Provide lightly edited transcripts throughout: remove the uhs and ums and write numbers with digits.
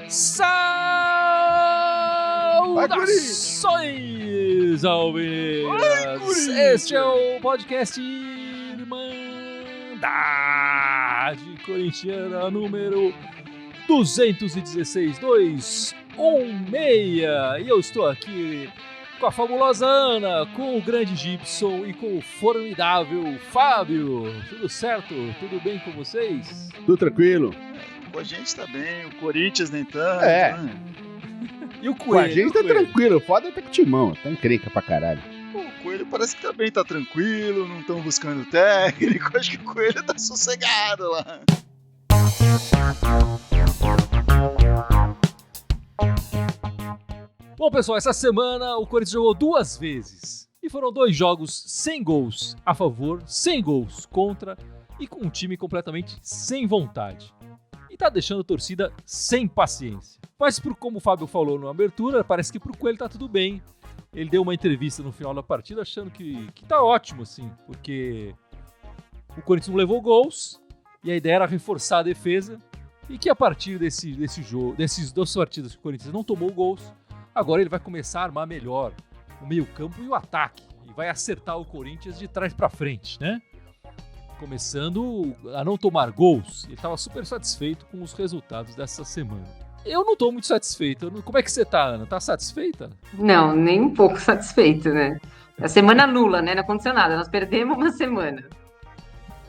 Saudações, Alvinegras! Este é o podcast Irmandade Corintiana número 216. E eu estou aqui com a fabulosa Ana, com o grande Gibson e com o formidável Fábio. Tudo certo? Tudo bem com vocês? Tudo tranquilo. Com a gente tá bem, o Corinthians nem tanto. Né? E o Coelho? Com a gente tá tranquilo, o foda tá com o Timão, tá encrenca pra caralho. Pô, o Coelho parece que também tá tranquilo, não estão buscando técnico, acho que o Coelho tá sossegado lá. Bom, pessoal, essa semana o Corinthians jogou 2 vezes. E foram 2 jogos sem gols a favor, sem gols contra e com um time completamente sem vontade. E tá deixando a torcida sem paciência. Mas como o Fábio falou na abertura, parece que pro Coelho tá tudo bem. Ele deu uma entrevista no final da partida achando que tá ótimo, assim, porque o Corinthians não levou gols e a ideia era reforçar a defesa e que a partir desse jogo, desses 2 partidas que o Corinthians não tomou gols, agora ele vai começar a armar melhor o meio-campo e o ataque e vai acertar o Corinthians de trás pra frente, né? Começando a não tomar gols. Ele estava super satisfeito com os resultados dessa semana. Eu não estou muito satisfeito. Como é que você tá, Ana? Tá satisfeita? Não, nem um pouco satisfeito, né? A semana nula, né? Não aconteceu nada. Nós perdemos uma semana.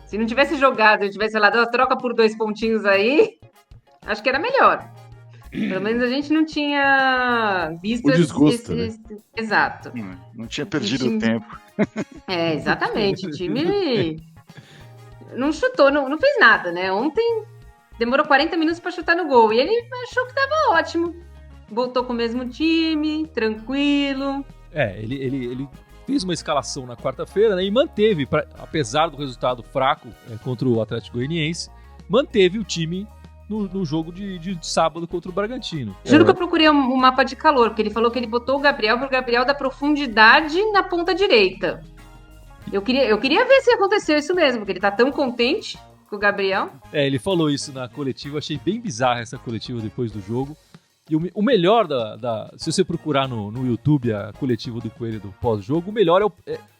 Se não tivesse jogado, eu tivesse lá, troca por 2 pontinhos aí, acho que era melhor. Pelo menos a gente não tinha visto o desgosto, né? Exato. Não tinha perdido o tempo. É, exatamente. O time não chutou, não fez nada, né? Ontem demorou 40 minutos para chutar no gol e ele achou que tava ótimo. Voltou com o mesmo time, tranquilo. Ele fez uma escalação na quarta-feira, né, e manteve, apesar do resultado fraco contra o Atlético Goianiense, manteve o time no jogo de sábado contra o Bragantino. Juro que eu procurei um mapa de calor, porque ele falou que ele botou o Gabriel pro Gabriel da profundidade na ponta direita. Eu queria ver se aconteceu isso mesmo, porque ele tá tão contente com o Gabriel. Ele falou isso na coletiva, achei bem bizarra essa coletiva depois do jogo. E o melhor se você procurar no YouTube a coletiva do Coelho do pós-jogo, o melhor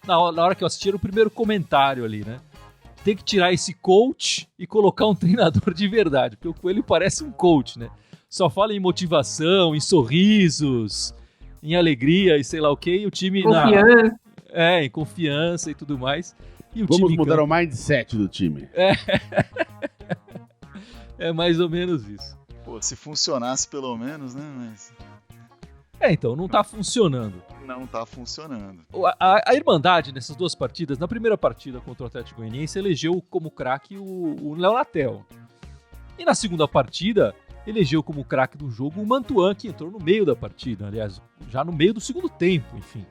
na hora que eu assisti, era o primeiro comentário ali, né? Tem que tirar esse coach e colocar um treinador de verdade, porque o Coelho parece um coach, né? Só fala em motivação, em sorrisos, em alegria e sei lá o quê, e o time... Confiança. Em confiança e tudo mais. E Vamos mudar o mindset do time. É mais ou menos isso. Pô, se funcionasse pelo menos, né? Mas... então, não tá funcionando. Não tá funcionando. A Irmandade, nessas 2 partidas, na primeira partida contra o Atlético Goianiense, elegeu como craque o Léo Natel. E na segunda partida, elegeu como craque do jogo o Mantuan, que entrou no meio da partida, aliás, já no meio do segundo tempo, enfim.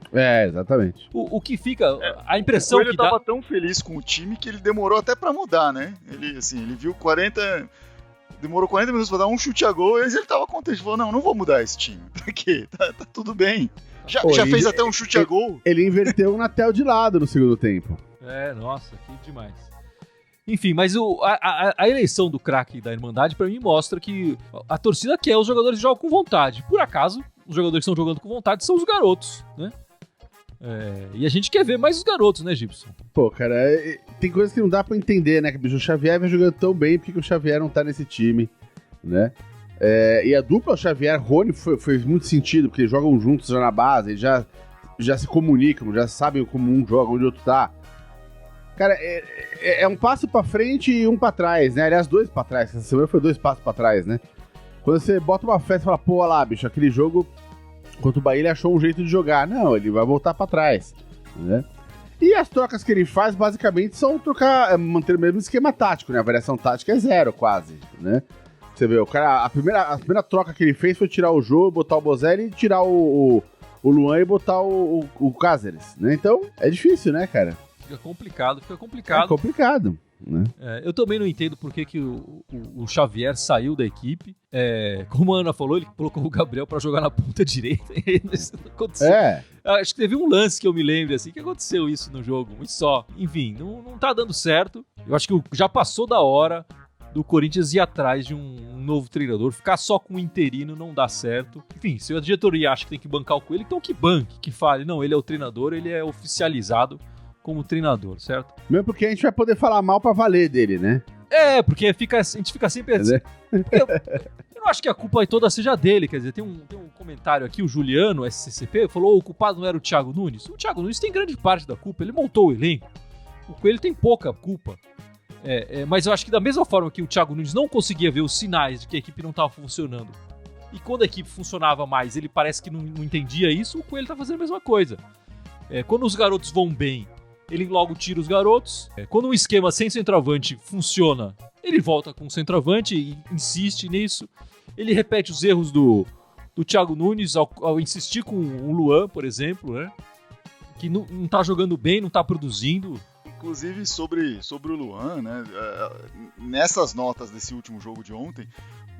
Exatamente. O que fica, a impressão ele que dá... tava tão feliz com o time que ele demorou até pra mudar, né? Ele viu 40... Demorou 40 minutos pra dar um chute a gol, e ele tava contente, falou, não vou mudar esse time, porque tá tudo bem. Já fez até um chute a gol. Ele inverteu o Natel de lado no segundo tempo. Nossa, que demais. Enfim, mas a eleição do craque da Irmandade, pra mim, mostra que a torcida quer os jogadores que jogam com vontade. Por acaso, os jogadores que estão jogando com vontade são os garotos, né? E a gente quer ver mais os garotos, né, Gibson? Pô, cara, tem coisas que não dá pra entender, né? Que o Xavier vai jogando tão bem, porque o Xavier não tá nesse time, né? E a dupla Xavier-Rony fez muito sentido, porque eles jogam juntos já na base, eles já se comunicam, já sabem como um joga, onde o outro tá. Cara, é um passo pra frente e um pra trás, né? Aliás, 2 pra trás, essa semana foi 2 passos pra trás, né? Quando você bota uma festa e fala, pô, olha lá, bicho, aquele jogo... Enquanto o Bahia ele achou um jeito de jogar. Não, ele vai voltar pra trás, né? E as trocas que ele faz, basicamente, são manter o mesmo esquema tático, né? A variação tática é 0, quase, né? Você vê, o cara, a primeira troca que ele fez foi tirar o Jô, botar o Bozelli, tirar o Luan e botar o Cáceres, né? Então, é difícil, né, cara? Fica complicado. É complicado. né? Eu também não entendo por que o Xavier saiu da equipe. Como a Ana falou, ele colocou o Gabriel pra jogar na ponta direita. Isso não aconteceu. Acho que teve um lance que eu me lembro, assim, que aconteceu isso no jogo. E só. Enfim, não tá dando certo. Eu acho que já passou da hora do Corinthians ir atrás de um novo treinador. Ficar só com o interino não dá certo. Enfim, se a diretoria acha que tem que bancar o Coelho, então que banque, que fale. Não, ele é o treinador, ele é oficializado como treinador, certo? Mesmo porque a gente vai poder falar mal pra valer dele, né? Porque a gente fica sempre assim. Eu não acho que a culpa toda seja dele, quer dizer, tem um comentário aqui, o Juliano, SCCP, falou o culpado não era o Thiago Nunes. O Thiago Nunes tem grande parte da culpa, ele montou o elenco. O Coelho tem pouca culpa. Mas eu acho que da mesma forma que o Thiago Nunes não conseguia ver os sinais de que a equipe não estava funcionando, e quando a equipe funcionava mais, ele parece que não entendia isso, o Coelho tá fazendo a mesma coisa. Quando os garotos vão bem, ele logo tira os garotos. Quando um esquema sem centroavante funciona, ele volta com o centroavante e insiste nisso. Ele repete os erros do Thiago Nunes ao insistir com o Luan, por exemplo, né? Que não tá jogando bem, não tá produzindo. Inclusive, sobre o Luan, né? Nessas notas desse último jogo de ontem,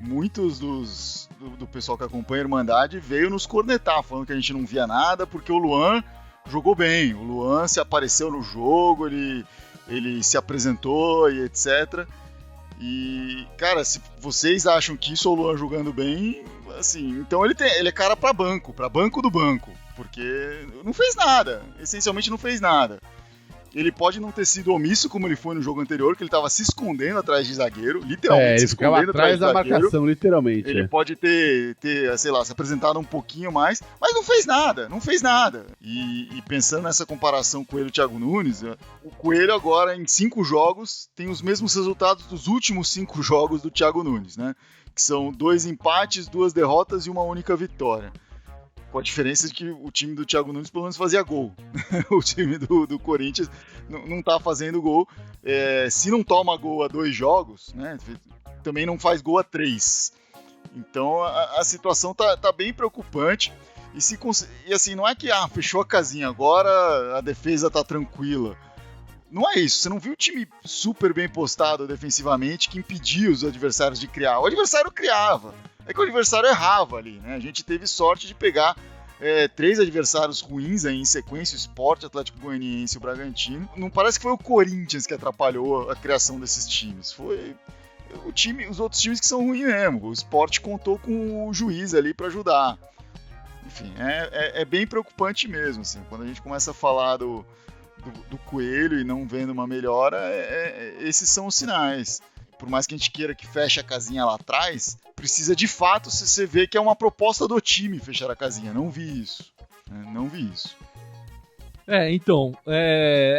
muitos do pessoal que acompanha a Irmandade veio nos cornetar, falando que a gente não via nada, porque o Luan jogou bem, o Luan se apareceu no jogo, ele se apresentou e etc. E, cara, se vocês acham que isso é o Luan jogando bem, assim, então ele é cara pra banco do banco, porque não fez nada, essencialmente não fez nada. Ele pode não ter sido omisso como ele foi no jogo anterior, que ele tava se escondendo atrás de zagueiro, literalmente ele se ficava escondendo atrás da zagueiro. marcação, literalmente. Ele pode ter, sei lá, se apresentado um pouquinho mais, mas não fez nada. E pensando nessa comparação com ele e o Thiago Nunes, o Coelho agora em 5 jogos tem os mesmos resultados dos últimos 5 jogos do Thiago Nunes, né? Que são 2 empates, 2 derrotas e uma única vitória. Com a diferença de que o time do Thiago Nunes pelo menos fazia gol. O time do Corinthians não tá fazendo gol. Se não toma gol a 2 jogos, né, também não faz gol a 3. Então a situação tá bem preocupante. E assim, não é que fechou a casinha, agora a defesa tá tranquila. Não é isso. Você não viu o time super bem postado defensivamente que impedia os adversários de criar. O adversário criava. É que o adversário errava ali, né? A gente teve sorte de pegar 3 adversários ruins aí em sequência, o Sport, Atlético Goianiense e o Bragantino. Não parece que foi o Corinthians que atrapalhou a criação desses times. Foi os outros times que são ruins mesmo. O Sport contou com o juiz ali para ajudar. Enfim, é bem preocupante mesmo, assim. Quando a gente começa a falar do Coelho e não vendo uma melhora, esses são os sinais. Por mais que a gente queira que feche a casinha lá atrás, precisa de fato você ver que é uma proposta do time fechar a casinha. Não vi isso. Então,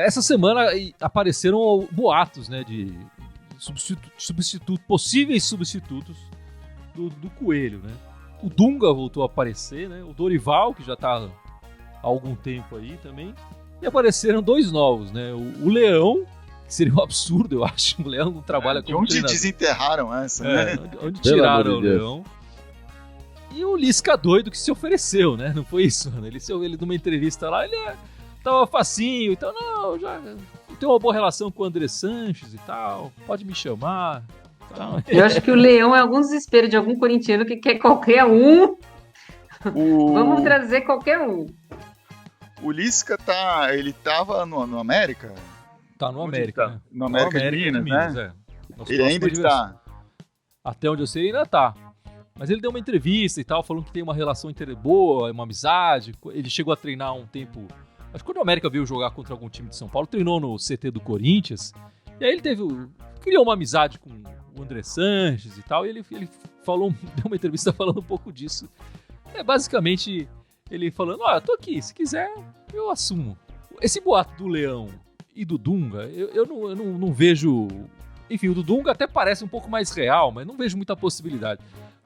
essa semana apareceram boatos, né, de possíveis substitutos do Coelho, né? O Dunga voltou a aparecer, né? O Dorival, que já tá há algum tempo aí também. E apareceram 2 novos, né? O Leão, que seria um absurdo, eu acho. O Leão não trabalha como onde treinador. Desenterraram essa, né? Onde tiraram o Leão. E o Lisca doido que se ofereceu, né? Não foi isso, mano? Ele numa entrevista lá, ele tava facinho, então, não, já tenho uma boa relação com o André Sanches e tal, pode me chamar. Tal. Eu acho que o Leão é algum desespero de algum corintiano que quer qualquer um. Vamos trazer qualquer um. O Lisca ele tava no América? Tá no América, tá? né? No América de Minas, né? Ele ainda está. Até onde eu sei, ele ainda tá. Mas ele deu uma entrevista e tal, falando que tem uma relação boa, uma amizade. Ele chegou a treinar um tempo... Acho que quando o América veio jogar contra algum time de São Paulo, treinou no CT do Corinthians. E aí ele criou uma amizade com o André Sanches e tal. E ele falou, deu uma entrevista falando um pouco disso. Basicamente, ele falando, tô aqui, se quiser, eu assumo. Esse boato do Leão e do Dunga, eu não vejo... Enfim, o do Dunga até parece um pouco mais real, mas não vejo muita possibilidade.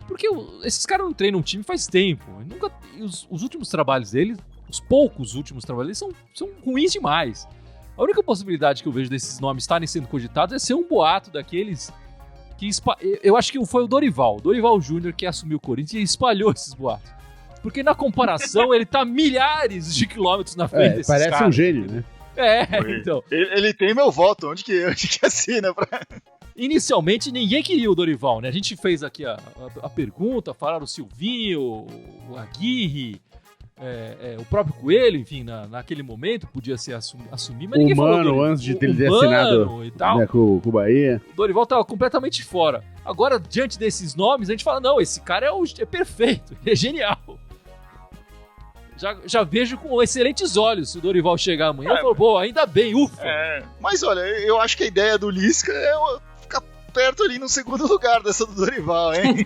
Porque esses caras não treinam um time faz tempo. Os últimos trabalhos deles, os poucos últimos trabalhos deles, são ruins demais. A única possibilidade que eu vejo desses nomes estarem sendo cogitados é ser um boato daqueles que... Eu acho que foi o Dorival Júnior que assumiu o Corinthians e espalhou esses boatos. Porque na comparação ele tá milhares de quilômetros na frente desses parece caras. Um gênio, né? Então. Ele tem meu voto, onde que assina? Inicialmente, ninguém queria o Dorival, né? A gente fez aqui a pergunta, falaram o Silvinho, o Aguirre, o próprio Coelho, enfim, naquele momento podia ser assumir, mas ninguém falou Dorival. Antes de ele ter assinado e tal, né, com o Bahia. O Dorival estava completamente fora. Agora, diante desses nomes, a gente fala, não, esse cara é perfeito, é genial. Já vejo com excelentes olhos se o Dorival chegar amanhã. Eu falo, pô, ainda bem, ufa. Mas olha, eu acho que a ideia do Lisca é ficar perto ali no segundo lugar dessa do Dorival, hein?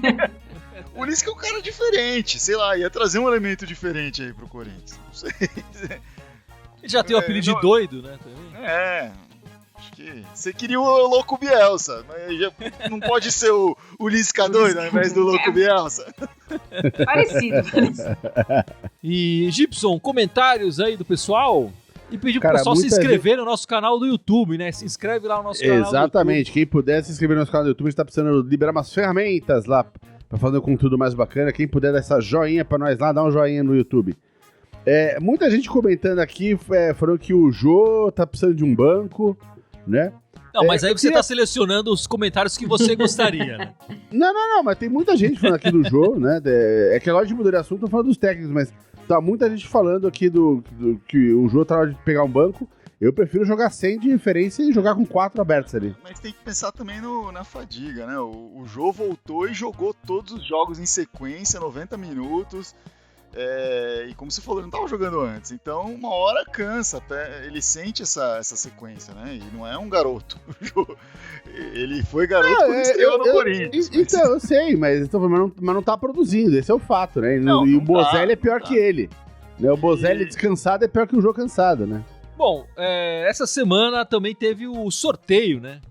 O Lisca é um cara diferente, sei lá, ia trazer um elemento diferente aí pro Corinthians. Não sei. Ele já tem o apelido de doido, né? Também. Acho que você queria o Louco Bielsa, mas não pode ser o Lisca doido ao invés do Louco Bielsa. Parecido. E, Gibson, comentários aí do pessoal? E pedir pro pessoal se inscrever no nosso canal do YouTube, né? Se inscreve lá no nosso canal do YouTube. Exatamente. Quem puder se inscrever no nosso canal do YouTube, a gente tá precisando liberar umas ferramentas lá pra fazer um conteúdo mais bacana. Quem puder dar essa joinha pra nós lá, dá um joinha no YouTube. Muita gente comentando aqui, falando que o Jô tá precisando de um banco, né? Não, mas aí você tá selecionando os comentários que você gostaria, né? Não, mas tem muita gente falando aqui do Jô, né? É que agora de mudar de assunto, tô falando dos técnicos, mas tá muita gente falando aqui do que o Jô tá na hora de pegar um banco. Eu prefiro jogar sem de referência e jogar com 4 abertos ali. Mas tem que pensar também na fadiga, né? O Jô voltou e jogou todos os jogos em sequência, 90 minutos. E como você falou, ele não estava jogando antes. Então, uma hora cansa. Ele sente essa sequência, né? E não é um garoto. Ele foi garoto quando estreou no Corinthians. Então, eu sei, mas não tá produzindo. Esse é o fato, né? E o Bozelli é pior que ele. Né? O Bozelli descansado é pior que o Jô cansado, né? Bom, essa semana também teve o sorteio, né,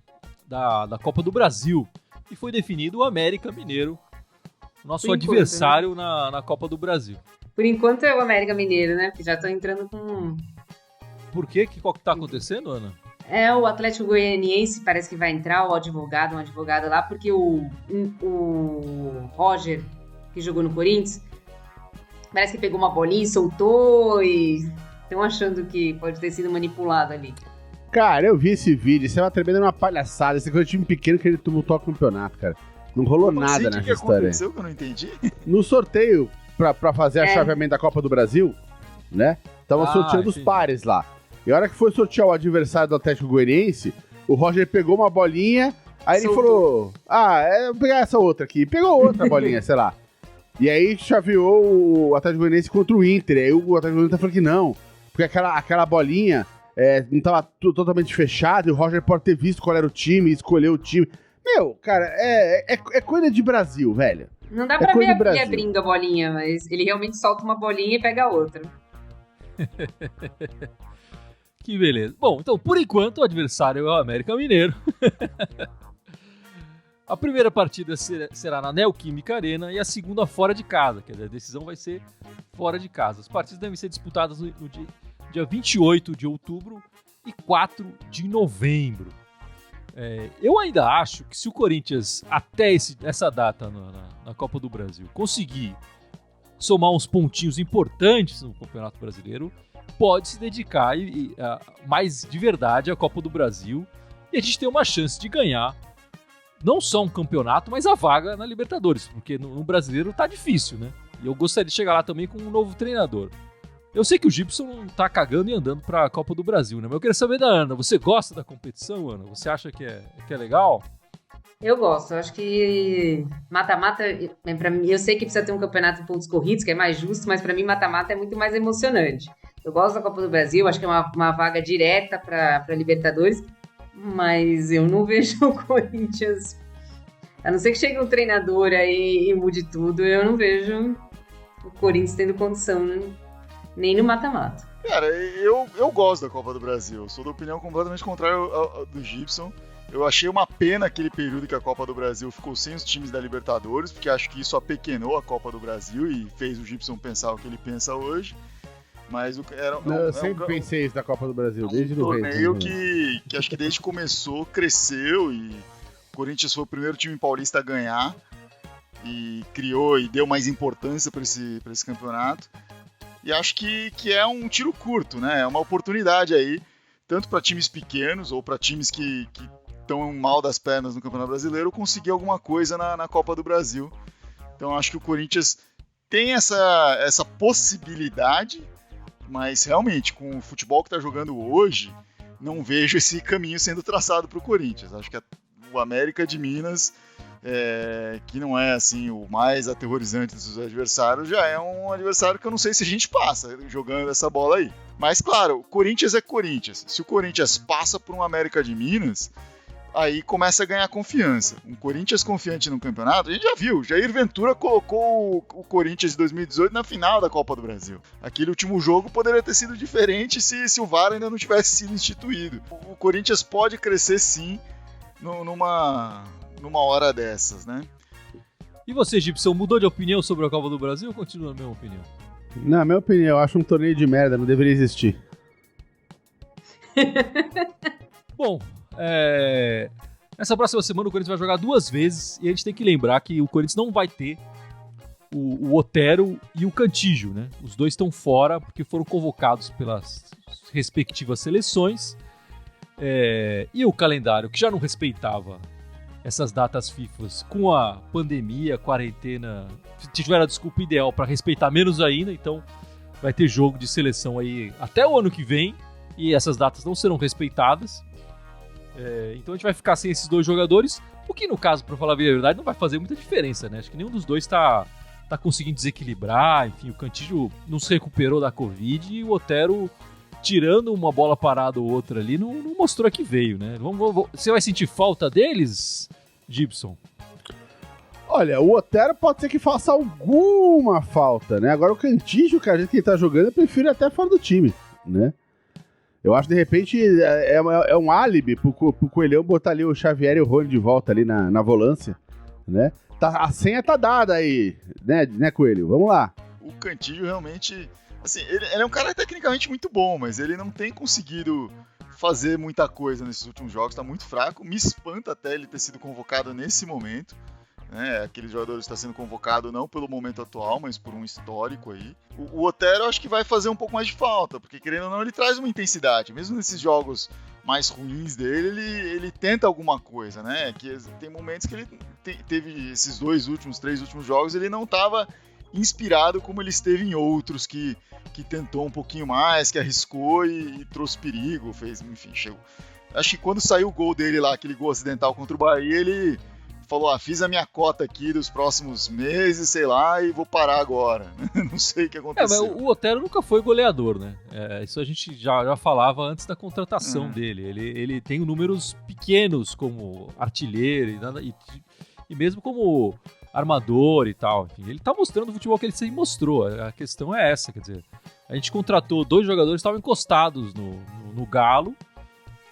da Copa do Brasil, e foi definido o América Mineiro, nosso adversário, né, na Copa do Brasil. Por enquanto é o América Mineiro, né, porque já estão entrando com... Por quê? Qual que tá acontecendo, Ana? O Atlético Goianiense parece que vai entrar, um advogado lá, porque o Roger, que jogou no Corinthians, parece que pegou uma bolinha e soltou e... Estão achando que pode ter sido manipulado ali. Cara, eu vi esse vídeo. Isso é uma tremenda uma palhaçada. Esse é um time pequeno que ele tumultou o campeonato, cara. Não rolou nada nessa história. O que aconteceu que eu não entendi? No sorteio, pra fazer a chaveamento da Copa do Brasil, né? Tava sorteando os pares lá. E a hora que foi sortear o adversário do Atlético Goianiense, o Roger pegou uma bolinha, aí ele falou, eu vou pegar essa outra aqui. Pegou outra bolinha, sei lá. E aí chaveou o Atlético Goianiense contra o Inter. Aí o Atlético Goianiense falou que não. Porque aquela bolinha não tava totalmente fechada e o Roger pode ter visto qual era o time, escolheu o time. Meu, cara, é coisa de Brasil, velho. Não dá pra ver ele abrindo a bolinha, mas ele realmente solta uma bolinha e pega outra. Que beleza. Bom, então, por enquanto, o adversário é o América Mineiro. A primeira partida será na Neoquímica Arena e a segunda fora de casa. Quer dizer, a decisão vai ser fora de casa. As partidas devem ser disputadas no dia 28 de outubro e 4 de novembro. Eu ainda acho que se o Corinthians, até essa data na Copa do Brasil, conseguir somar uns pontinhos importantes no Campeonato Brasileiro, pode se dedicar mais de verdade à Copa do Brasil e a gente ter uma chance de ganhar não só um campeonato, mas a vaga na Libertadores, porque no Brasileiro tá difícil, né? E eu gostaria de chegar lá também com um novo treinador. Eu sei que o Gibson tá cagando e andando pra Copa do Brasil, né? Mas eu queria saber da Ana, você gosta da competição, Ana? Você acha que é legal? Eu gosto, eu acho que mata-mata, pra mim, eu sei que precisa ter um campeonato de pontos corridos, que é mais justo, mas pra mim mata-mata é muito mais emocionante. Eu gosto da Copa do Brasil, acho que é uma vaga direta pra Libertadores, mas eu não vejo o Corinthians, a não ser que chegue um treinador aí e mude tudo, eu não vejo o Corinthians tendo condição, né? Nem no mata-mata. Cara, eu gosto da Copa do Brasil, eu sou da opinião completamente contrária ao do Gibson. Eu achei uma pena aquele período que a Copa do Brasil ficou sem os times da Libertadores, porque acho que isso apequenou a Copa do Brasil e fez o Gibson pensar o que ele pensa hoje. Mas eu sempre pensei isso da Copa do Brasil, desde o torneio que acho que desde que começou, cresceu e o Corinthians foi o primeiro time paulista a ganhar e criou e deu mais importância para esse campeonato. E acho que é um tiro curto, né? É uma oportunidade aí tanto para times pequenos ou para times que estão mal das pernas no Campeonato Brasileiro, conseguir alguma coisa na Copa do Brasil. Então acho que o Corinthians tem essa possibilidade, mas realmente com o futebol que está jogando hoje, não vejo esse caminho sendo traçado para o Corinthians. Acho que o América de Minas, que não é assim o mais aterrorizante dos adversários, já é um adversário que eu não sei se a gente passa jogando essa bola aí. Mas claro, o Corinthians é Corinthians. Se o Corinthians passa por um América de Minas, aí começa a ganhar confiança. Um Corinthians confiante no campeonato, a gente já viu. Jair Ventura colocou o Corinthians de 2018 na final da Copa do Brasil. Aquele último jogo poderia ter sido diferente se o VAR ainda não tivesse sido instituído. O Corinthians pode crescer sim numa hora dessas, né? E você, Gibson, mudou de opinião sobre a Copa do Brasil ou continua a mesma opinião? Na minha opinião, eu acho um torneio de merda, não deveria existir. Bom, nessa próxima semana o Corinthians vai jogar 2 vezes e a gente tem que lembrar que o Corinthians não vai ter o Otero e o Cantillo, né? Os dois estão fora porque foram convocados pelas respectivas seleções e o calendário, que já não respeitava essas datas FIFAs, com a pandemia, quarentena, tiveram a desculpa ideal para respeitar menos ainda, então vai ter jogo de seleção aí até o ano que vem e essas datas não serão respeitadas. Então a gente vai ficar sem esses 2 jogadores, o que no caso, para falar a verdade, não vai fazer muita diferença, né? Acho que nenhum dos dois tá conseguindo desequilibrar, enfim, o Cantillo não se recuperou da Covid e o Otero, tirando uma bola parada ou outra ali, não mostrou que veio, né? Você vai sentir falta deles, Gibson? Olha, o Otero pode ser que faça alguma falta, né? Agora o Cantillo, cara, a gente que ele tá jogando, eu prefiro até fora do time, né? Eu acho que de repente é um álibi pro Coelhão botar ali o Xavier e o Rony de volta ali na volância, né? A senha tá dada aí, né, Coelho? Vamos lá. O Cantillo realmente, assim, ele é um cara tecnicamente muito bom, mas ele não tem conseguido fazer muita coisa nesses últimos jogos, tá muito fraco. Me espanta até ele ter sido convocado nesse momento. Aquele jogador está sendo convocado não pelo momento atual, mas por um histórico aí. O Otero acho que vai fazer um pouco mais de falta, porque querendo ou não ele traz uma intensidade, mesmo nesses jogos mais ruins dele, ele tenta alguma coisa, né? Que tem momentos que ele teve esses 3 últimos jogos, ele não estava inspirado como ele esteve em outros, que tentou um pouquinho mais, que arriscou e trouxe perigo, enfim, chegou. Acho que quando saiu o gol dele lá, aquele gol acidental contra o Bahia, ele falou, fiz a minha cota aqui dos próximos meses, sei lá, e vou parar agora. Não sei o que aconteceu. Mas o Otero nunca foi goleador, né? Isso a gente já falava antes da contratação dele. Ele tem números pequenos como artilheiro e mesmo como armador e tal. Enfim, ele tá mostrando o futebol que ele sempre mostrou. A questão é essa, quer dizer, a gente contratou 2 jogadores que estavam encostados no Galo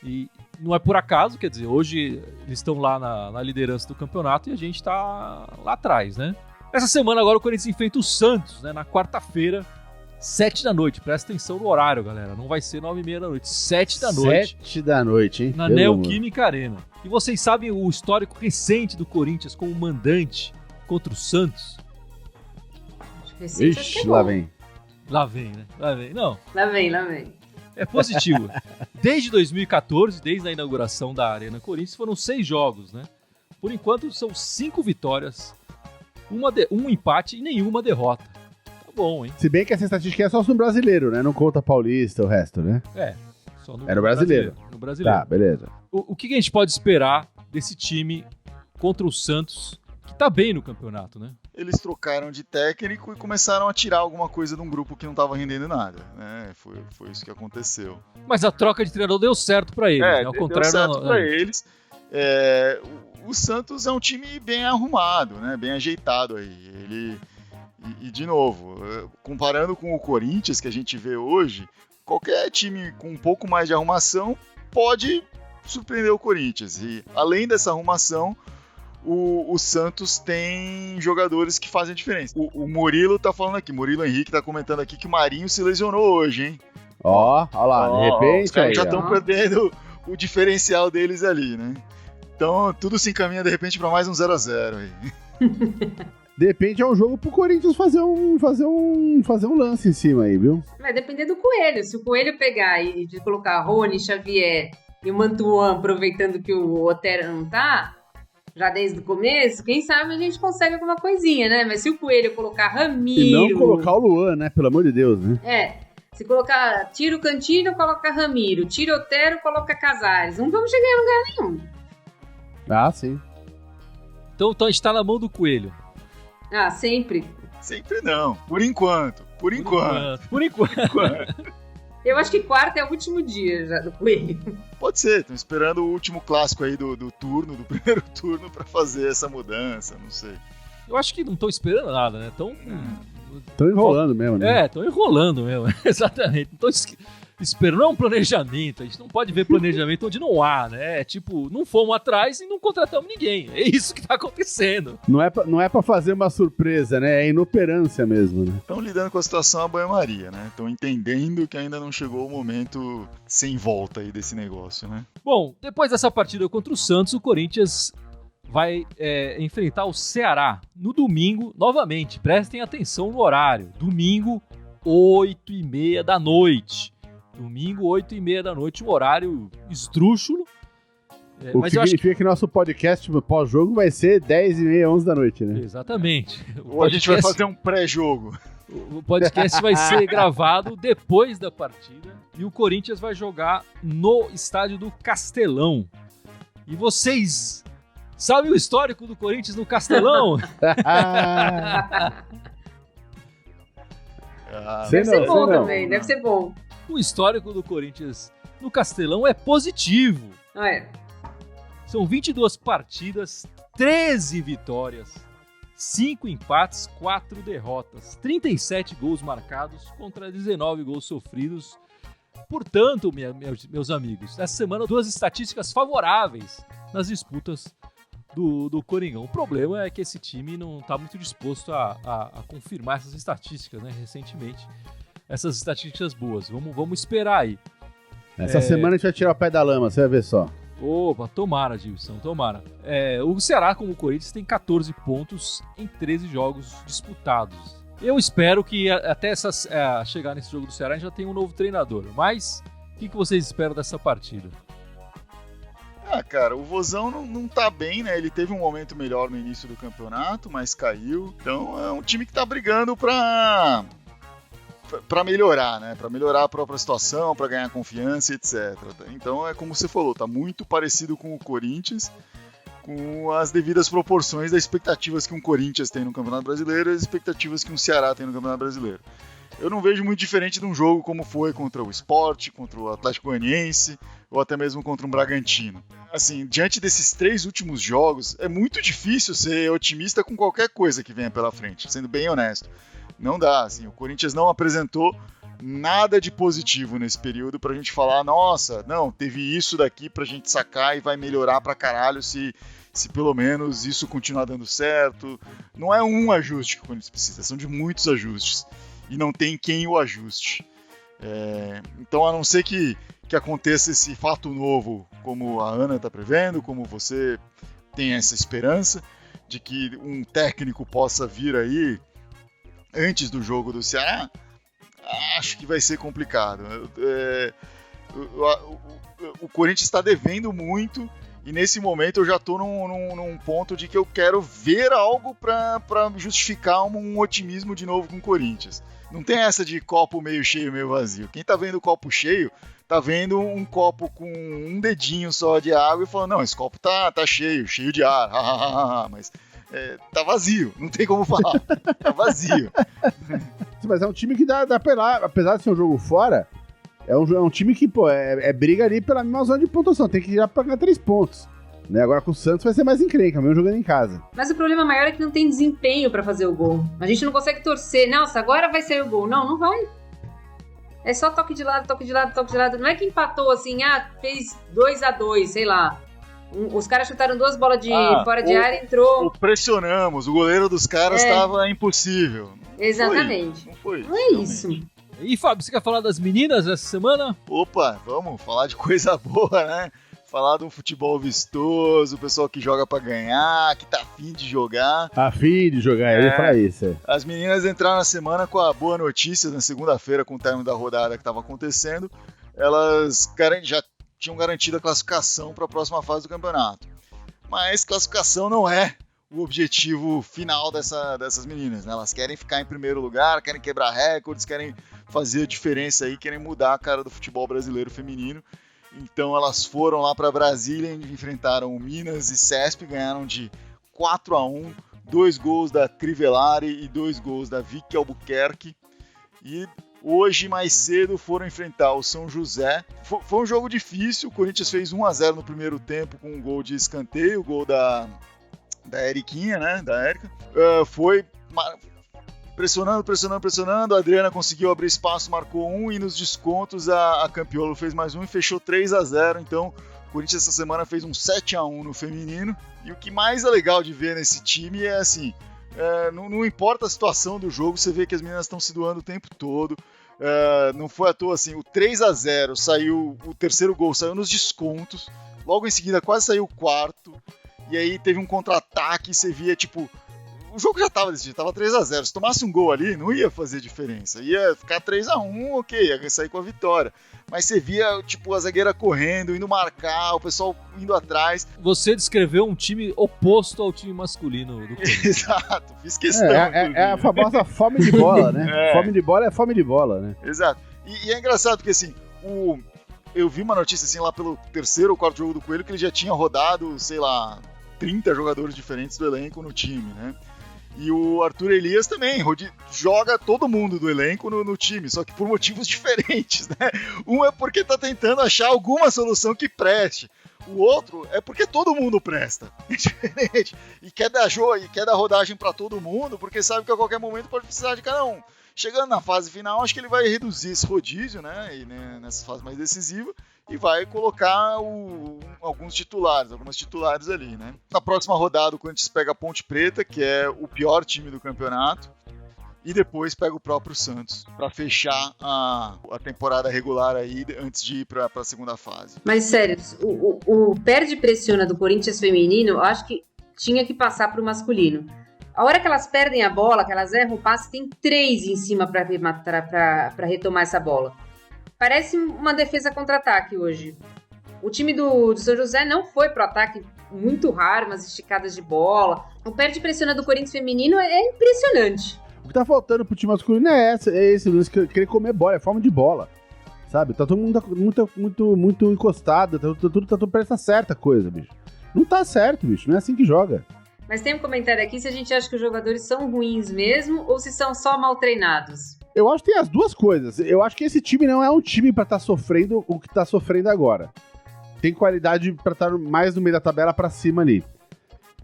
e não é por acaso, quer dizer, hoje eles estão lá na liderança do campeonato e a gente tá lá atrás, né? Essa semana agora o Corinthians enfrenta o Santos, né? Na quarta-feira, 7 da noite. Presta atenção no horário, galera. Não vai ser 9h30 da noite, 7 da noite. 7 da noite, hein? Na Neoquímica Arena. E vocês sabem o histórico recente do Corinthians como mandante contra o Santos? Ixi, lá vem. Lá vem, né? Lá vem. Não. Lá vem. É positivo. Desde 2014, desde a inauguração da Arena Corinthians, foram 6 jogos, né? Por enquanto, são 5 vitórias, um empate e nenhuma derrota. Tá bom, hein? Se bem que essa estatística é só no brasileiro, né? Não conta paulista, o resto, né? Só no Era o brasileiro. No brasileiro. Tá, beleza. O que a gente pode esperar desse time contra o Santos, que tá bem no campeonato, né? Eles trocaram de técnico e começaram a tirar alguma coisa de um grupo que não estava rendendo nada, né? Foi isso que aconteceu. Mas a troca de treinador deu certo para eles, né? Ao contrário, deu certo para eles. O Santos é um time bem arrumado, né? Bem ajeitado aí. E de novo, comparando com o Corinthians que a gente vê hoje, qualquer time com um pouco mais de arrumação pode surpreender o Corinthians. E além dessa arrumação, o Santos tem jogadores que fazem a diferença. O Murilo tá falando aqui, Murilo Henrique tá comentando aqui que o Marinho se lesionou hoje, hein? Ó lá, de repente... Os caras já estão perdendo o diferencial deles ali, né? Então tudo se encaminha de repente para mais um 0x0 aí. De repente é um jogo pro Corinthians fazer um lance em cima aí, viu? Vai depender do Coelho. Se o Coelho pegar e de colocar Rony, Xavier e o Mantuan, aproveitando que o Otero não tá, já desde o começo, quem sabe a gente consegue alguma coisinha, né? Mas se o Coelho colocar Ramiro... E não colocar o Luan, né? Pelo amor de Deus, né? Se colocar tira o Cantilho, coloca Ramiro. Tira Otero, coloca Casares. Não vamos chegar em lugar nenhum. Ah, sim. Então está na mão do Coelho. Ah, sempre. Sempre não. Por enquanto. Por enquanto. Eu acho que quarta é o último dia já do Coelho. Pode ser. Estão esperando o último clássico aí do primeiro turno pra fazer essa mudança, não sei. Eu acho que não estão esperando nada, né? Estão enrolando mesmo, né? Estão enrolando mesmo. Exatamente. Não estão esperando. Não é um planejamento. A gente não pode ver planejamento onde não há, né? É tipo, não fomos atrás e não contratamos ninguém. É isso que tá acontecendo. Não é pra fazer uma surpresa, né? É inoperância mesmo, né? Estão lidando com a situação a banho-maria, né? Estão entendendo que ainda não chegou o momento sem volta aí desse negócio, né? Bom, depois dessa partida contra o Santos, o Corinthians vai enfrentar o Ceará no domingo, novamente. Prestem atenção no horário. Domingo, 8h30 da noite. Domingo, 8h30 da noite, um horário esdrúxulo. O que significa que nosso podcast pós-jogo vai ser 10h30, 11 da noite, né? Exatamente. Ou a gente vai fazer um pré-jogo. O podcast vai ser gravado depois da partida e o Corinthians vai jogar no estádio do Castelão. E vocês sabem o histórico do Corinthians no Castelão? Deve ser bom também, deve ser bom. O histórico do Corinthians no Castelão é positivo. São 22 partidas, 13 vitórias, 5 empates, 4 derrotas, 37 gols marcados contra 19 gols sofridos. Portanto, meus amigos, essa semana 2 estatísticas favoráveis nas disputas do Coringão. O problema é que esse time não está muito disposto a confirmar essas estatísticas, né? Recentemente, essas estatísticas boas. Vamos esperar aí. Essa semana a gente vai tirar o pé da lama, você vai ver só. Opa, tomara, Gilson, tomara. O Ceará, como o Corinthians, tem 14 pontos em 13 jogos disputados. Eu espero que até chegar nesse jogo do Ceará a gente já tenha um novo treinador. Mas, o que vocês esperam dessa partida? Cara, o Vozão não tá bem, né? Ele teve um momento melhor no início do campeonato, mas caiu. Então é um time que tá brigando pra melhorar, né? Pra melhorar a própria situação, pra ganhar confiança, etc. Então é como você falou, tá muito parecido com o Corinthians, com as devidas proporções das expectativas que um Corinthians tem no Campeonato Brasileiro e as expectativas que um Ceará tem no Campeonato Brasileiro. Eu não vejo muito diferente de um jogo como foi contra o Sport, contra o Atlético Goianiense ou até mesmo contra um Bragantino. Assim, diante desses 3 últimos jogos, é muito difícil ser otimista com qualquer coisa que venha pela frente, sendo bem honesto. Não dá, assim, o Corinthians não apresentou nada de positivo nesse período pra gente falar, nossa, não, teve isso daqui pra gente sacar e vai melhorar pra caralho se pelo menos isso continuar dando certo. Não é um ajuste que o Corinthians precisa, são de muitos ajustes. E não tem quem o ajuste. Então, a não ser que aconteça esse fato novo, como a Ana está prevendo, como você tem essa esperança de que um técnico possa vir aí antes do jogo do Ceará, acho que vai ser complicado. O Corinthians está devendo muito e nesse momento eu já estou num ponto de que eu quero ver algo para justificar um otimismo de novo com o Corinthians. Não tem essa de copo meio cheio, meio vazio. Quem tá vendo o copo cheio, tá vendo um copo com um dedinho só de água e falando, não, esse copo tá cheio de ar, mas tá vazio, não tem como falar, tá vazio. Mas é um time que dá pra lá, apesar de ser um jogo fora, é um time que, briga ali pela mesma zona de pontuação, tem que ir pra ganhar 3 pontos. Né? Agora com o Santos vai ser mais encrenca, mesmo jogando em casa. Mas o problema maior é que não tem desempenho pra fazer o gol. A gente não consegue torcer. Nossa, agora vai ser o gol. Não vai. É só toque de lado, toque de lado, toque de lado. Não é que empatou assim, fez 2-2, sei lá. Os caras chutaram 2 bolas de fora de área e entrou. Pressionamos, o goleiro dos caras estava impossível. Exatamente. Não é isso. E Fábio, você quer falar das meninas essa semana? Opa, vamos falar de coisa boa, né? Falar de um futebol vistoso, o pessoal que joga pra ganhar, que tá afim de jogar. Afim de jogar, eu ia falar isso. As meninas entraram na semana com a boa notícia, na segunda-feira, com o término da rodada que estava acontecendo, elas já tinham garantido a classificação para a próxima fase do campeonato. Mas classificação não é o objetivo final dessas meninas, né? Elas querem ficar em primeiro lugar, querem quebrar recordes, querem fazer a diferença aí, querem mudar a cara do futebol brasileiro feminino. Então elas foram lá para Brasília e enfrentaram o Minas e CESP, ganharam de 4-1, 2 gols da Crivellari e 2 gols da Vicky Albuquerque. E hoje, mais cedo, foram enfrentar o São José. Foi um jogo difícil, o Corinthians fez 1-0 no primeiro tempo com um gol de escanteio, o gol da Eriquinha, né, da Érica. Foi pressionando, a Adriana conseguiu abrir espaço, marcou 1 e nos descontos a Campiolo fez mais 1 e fechou 3-0, então o Corinthians essa semana fez um 7-1 no feminino, e o que mais é legal de ver nesse time é assim, não importa a situação do jogo, você vê que as meninas estão se doando o tempo todo, não foi à toa assim, o 3-0 saiu, o terceiro gol saiu nos descontos, logo em seguida quase saiu o quarto, e aí teve um contra-ataque, você via tipo, o jogo já tava decidido, tava 3-0. Se tomasse um gol ali, não ia fazer diferença. Ia ficar 3-1, ok, ia sair com a vitória. Mas você via, tipo, a zagueira correndo, indo marcar, o pessoal indo atrás. Você descreveu um time oposto ao time masculino do Corinthians. Exato, fiz questão. É a famosa fome de bola, né? Fome de bola é fome de bola, né? Exato. E é engraçado porque, assim, eu vi uma notícia, assim, lá pelo terceiro ou quarto jogo do Coelho, que ele já tinha rodado, sei lá, 30 jogadores diferentes do elenco no time, né? E o Arthur Elias também joga todo mundo do elenco no time, só que por motivos diferentes, né? Um é porque tá tentando achar alguma solução que preste. O outro é porque todo mundo presta. É diferente. E quer dar rodagem para todo mundo, porque sabe que a qualquer momento pode precisar de cada um. Chegando na fase final, acho que ele vai reduzir esse rodízio, né? E, né, nessa fase mais decisiva, e vai colocar algumas titulares ali, né? Na próxima rodada, o Corinthians pega a Ponte Preta, que é o pior time do campeonato, e depois pega o próprio Santos, para fechar a temporada regular aí, antes de ir para a segunda fase. Mas, sério, o perde e pressiona do Corinthians feminino, eu acho que tinha que passar para o masculino. A hora que elas perdem a bola, que elas erram o passe, tem 3 em cima para retomar essa bola. Parece uma defesa contra-ataque hoje. O time do São José não foi pro ataque, muito raro, umas esticadas de bola. O perde e pressiona do Corinthians feminino é impressionante. O que tá faltando pro time masculino é esse lance, querer comer bola, é forma de bola. Sabe? Tá todo mundo muito encostado, tá tudo parece certa coisa, bicho. Não tá certo, bicho, não é assim que joga. Mas tem um comentário aqui se a gente acha que os jogadores são ruins mesmo ou se são só mal treinados. Eu acho que tem as duas coisas. Eu acho que esse time não é um time pra estar sofrendo o que tá sofrendo agora. Tem qualidade pra estar mais no meio da tabela pra cima ali.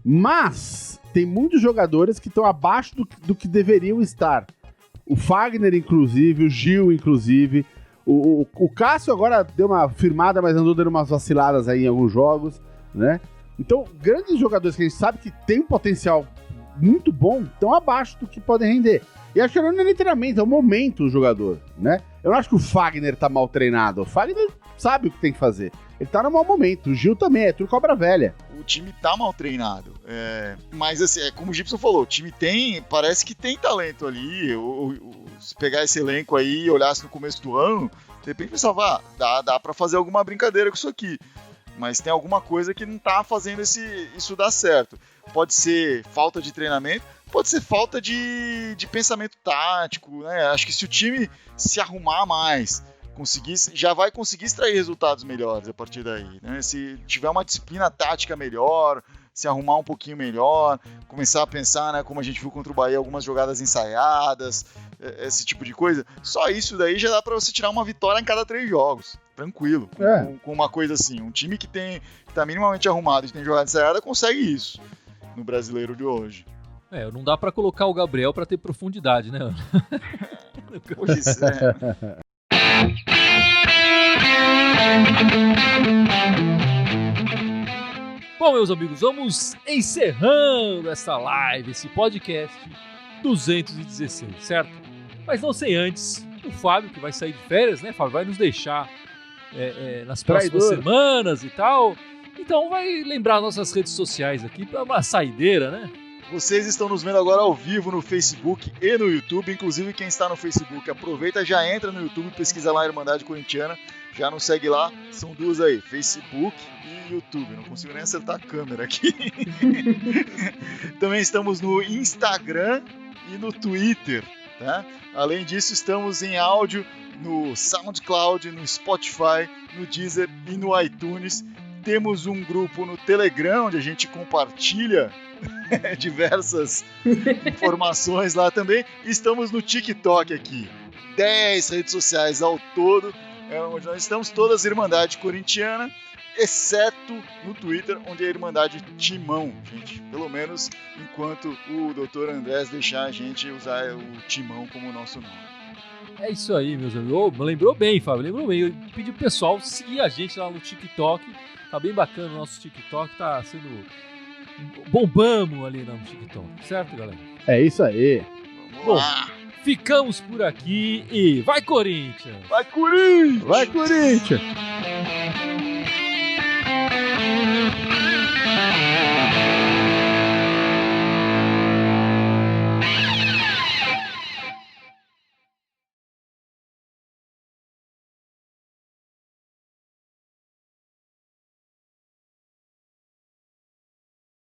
Mas tem muitos jogadores que estão abaixo do que deveriam estar. O Fagner, inclusive, o Gil, inclusive. O Cássio agora deu uma firmada, mas andou dando umas vaciladas aí em alguns jogos, né? Então, grandes jogadores que a gente sabe que tem um potencial muito bom, estão abaixo do que podem render. E acho que não é nem treinamento, é o momento do jogador, né? Eu não acho que o Fagner tá mal treinado. O Fagner sabe o que tem que fazer. Ele tá no mau momento. O Gil também, é tudo cobra velha. O time tá mal treinado. Mas, assim, como o Gibson falou, o time parece que tem talento ali. Se pegar esse elenco aí e olhasse no começo do ano, de repente pensava, dá pra fazer alguma brincadeira com isso aqui. Mas tem alguma coisa que não tá fazendo isso dar certo. Pode ser falta de treinamento, pode ser falta de pensamento tático, né? Acho que se o time se arrumar mais, já vai conseguir extrair resultados melhores a partir daí, né? Se tiver uma disciplina tática melhor, se arrumar um pouquinho melhor, começar a pensar, né, como a gente viu contra o Bahia, algumas jogadas ensaiadas, esse tipo de coisa, só isso daí já dá pra você tirar uma vitória em cada 3 jogos, tranquilo, com uma coisa assim. Um time que tá minimamente arrumado e tem jogada ensaiada consegue isso no brasileiro de hoje. Não dá pra colocar o Gabriel pra ter profundidade, né? Pois é. Bom, meus amigos, vamos encerrando essa live, esse podcast 216, certo? Mas não sem antes, o Fábio, que vai sair de férias, né, Fábio, vai nos deixar nas próximas Traidor. semanas e tal. Então vai lembrar nossas redes sociais aqui para uma saideira, né? Vocês estão nos vendo agora ao vivo no Facebook e no YouTube. Inclusive, quem está no Facebook, aproveita, já entra no YouTube, pesquisa lá Irmandade Corintiana, já nos segue lá. São duas aí, Facebook e YouTube. Não consigo nem acertar a câmera aqui. Também estamos no Instagram e no Twitter, tá? Além disso, estamos em áudio no SoundCloud, no Spotify, no Deezer e no iTunes. Temos um grupo no Telegram, onde a gente compartilha diversas informações lá também. Estamos no TikTok aqui. 10 redes sociais ao todo, onde nós estamos, todas Irmandade Corintiana, exceto no Twitter, onde é a Irmandade Timão, gente. Pelo menos enquanto o Dr. Andrés deixar a gente usar o Timão como nosso nome. É isso aí, meus amigos. Lembrou bem, Fábio, lembrou bem. Eu pedi pro pessoal seguir a gente lá no TikTok. Tá bem bacana o nosso TikTok, tá sendo... bombamos ali no TikTok, certo, galera? É isso aí. Vamos Bom, lá! ficamos por aqui e vai, Corinthians! Vai, Corinthians! Vai, Corinthians!